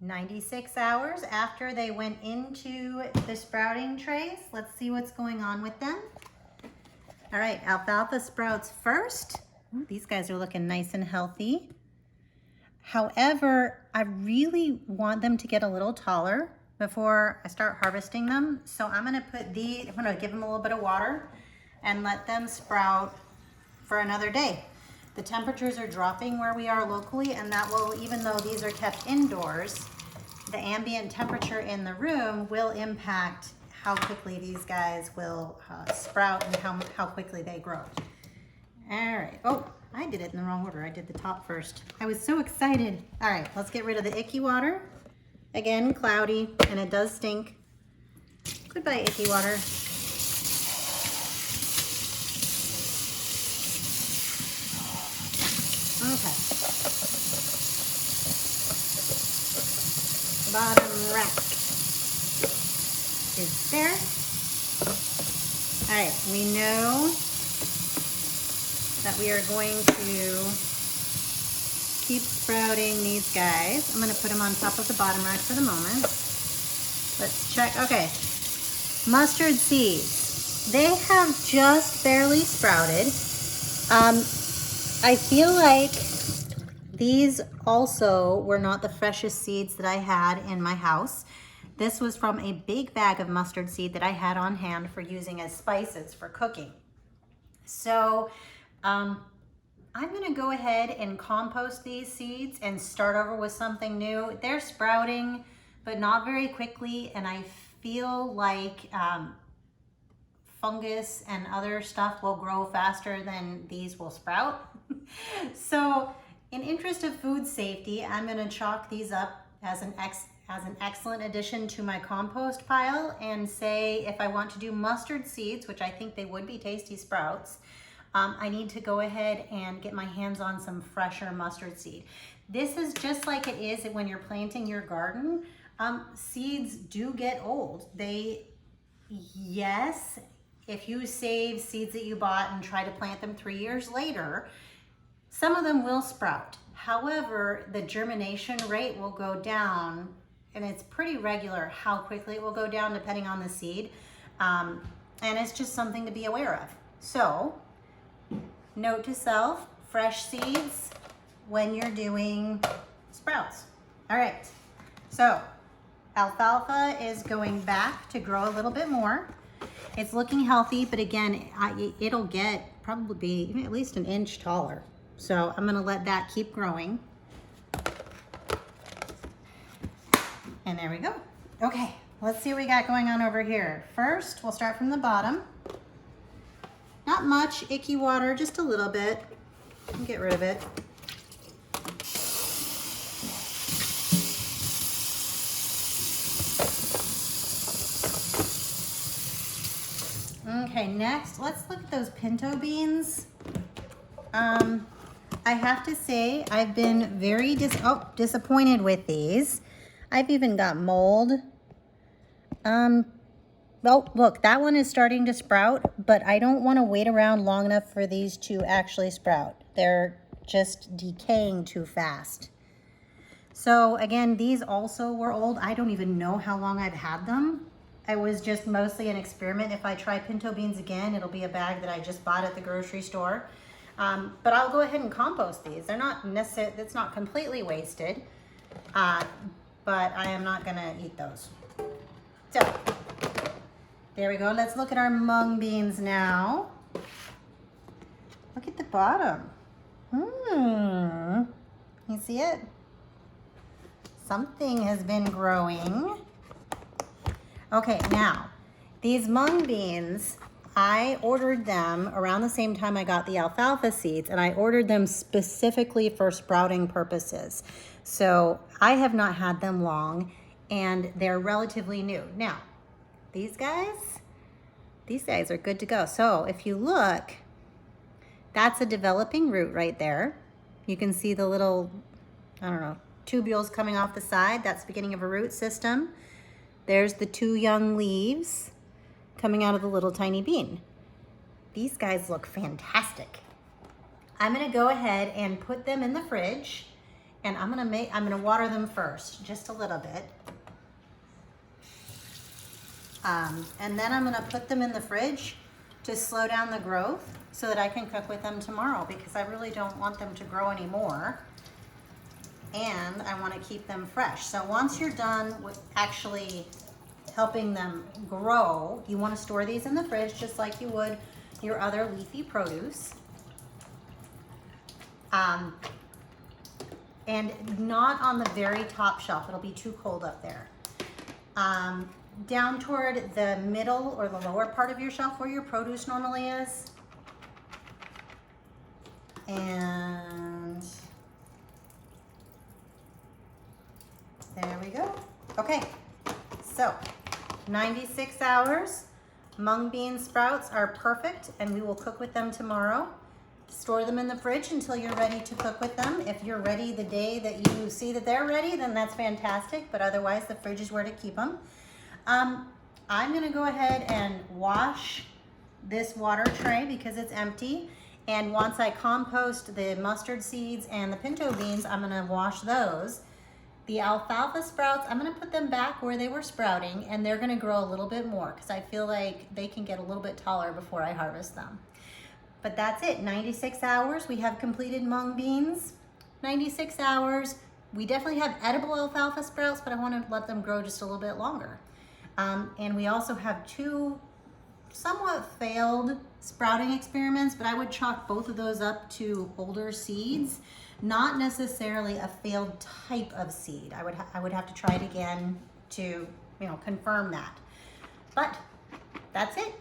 96 hours after they went into the sprouting trays. Let's see what's going on with them. All right, alfalfa sprouts first. Ooh, these guys are looking nice and healthy. However, I really want them to get a little taller before I start harvesting them. So I'm gonna give them a little bit of water and let them sprout for another day. The temperatures are dropping where we are locally, and that will, even though these are kept indoors, the ambient temperature in the room will impact how quickly these guys will sprout and how quickly they grow. All right, oh, I did it in the wrong order. I did the top first. I was so excited. All right, let's get rid of the icky water. Again, cloudy, and it does stink. Goodbye, icky water. Okay. Bottom rack is there. All right, we know that we are going to keep sprouting these guys. I'm going to put them on top of the bottom rack for the moment. Let's check. Okay, mustard seeds. They have just barely sprouted. I feel like these also were not the freshest seeds that I had in my house. This was from a big bag of mustard seed that I had on hand for using as spices for cooking. So I'm gonna go ahead and compost these seeds and start over with something new. They're sprouting, but not very quickly, and I feel like fungus and other stuff will grow faster than these will sprout. So in interest of food safety, I'm gonna chalk these up as an excellent addition to my compost pile, and say if I want to do mustard seeds, which I think they would be tasty sprouts, I need to go ahead and get my hands on some fresher mustard seed. This is just like it is when you're planting your garden. Seeds do get old. Yes, if you save seeds that you bought and try to plant them 3 years later, some of them will sprout. However, the germination rate will go down, and it's pretty regular how quickly it will go down depending on the seed. And it's just something to be aware of. So, note to self, fresh seeds when you're doing sprouts. All right, so alfalfa is going back to grow a little bit more. It's looking healthy, but again, it'll get probably at least an inch taller. So I'm gonna let that keep growing. And there we go. Okay, let's see what we got going on over here. First, we'll start from the bottom. Not much icky water, just a little bit. Get rid of it. Okay, next, let's look at those pinto beans. I have to say, I've been very disappointed with these. I've even got mold. Well, look, that one is starting to sprout, but I don't want to wait around long enough for these to actually sprout. They're just decaying too fast. So again, these also were old. I don't even know how long I've had them. It was just mostly an experiment. If I try pinto beans again, it'll be a bag that I just bought at the grocery store. But I'll go ahead and compost these. They're not necessarily, it's not completely wasted, but I am not gonna eat those. So, there we go. Let's look at our mung beans now. Look at the bottom. You see it? Something has been growing. Okay, now, these mung beans, I ordered them around the same time I got the alfalfa seeds, and I ordered them specifically for sprouting purposes. So I have not had them long, and they're relatively new. Now, these guys are good to go. So if you look, that's a developing root right there. You can see the little, I don't know, tubules coming off the side. That's the beginning of a root system. There's the 2 young leaves coming out of the little tiny bean. These guys look fantastic. I'm gonna go ahead and put them in the fridge And I'm gonna water them first, just a little bit. And then I'm gonna put them in the fridge to slow down the growth so that I can cook with them tomorrow, because I really don't want them to grow anymore. And I want to keep them fresh. So once you're done with actually helping them grow, you want to store these in the fridge just like you would your other leafy produce. And not on the very top shelf. It'll be too cold up there. Down toward the middle or the lower part of your shelf where your produce normally is. And there we go. Okay, so 96 hours. Mung bean sprouts are perfect, and we will cook with them tomorrow. Store them in the fridge until you're ready to cook with them. If you're ready the day that you see that they're ready, then that's fantastic, but otherwise the fridge is where to keep them. I'm gonna go ahead and wash this water tray because it's empty. And once I compost the mustard seeds and the pinto beans, I'm gonna wash those. The alfalfa sprouts, I'm gonna put them back where they were sprouting, and they're gonna grow a little bit more because I feel like they can get a little bit taller before I harvest them. But that's it, 96 hours. We have completed mung beans, 96 hours. We definitely have edible alfalfa sprouts, but I wanna let them grow just a little bit longer. And we also have two somewhat failed sprouting experiments, but I would chalk both of those up to older seeds, not necessarily a failed type of seed. I would have to try it again to, confirm that. But that's it.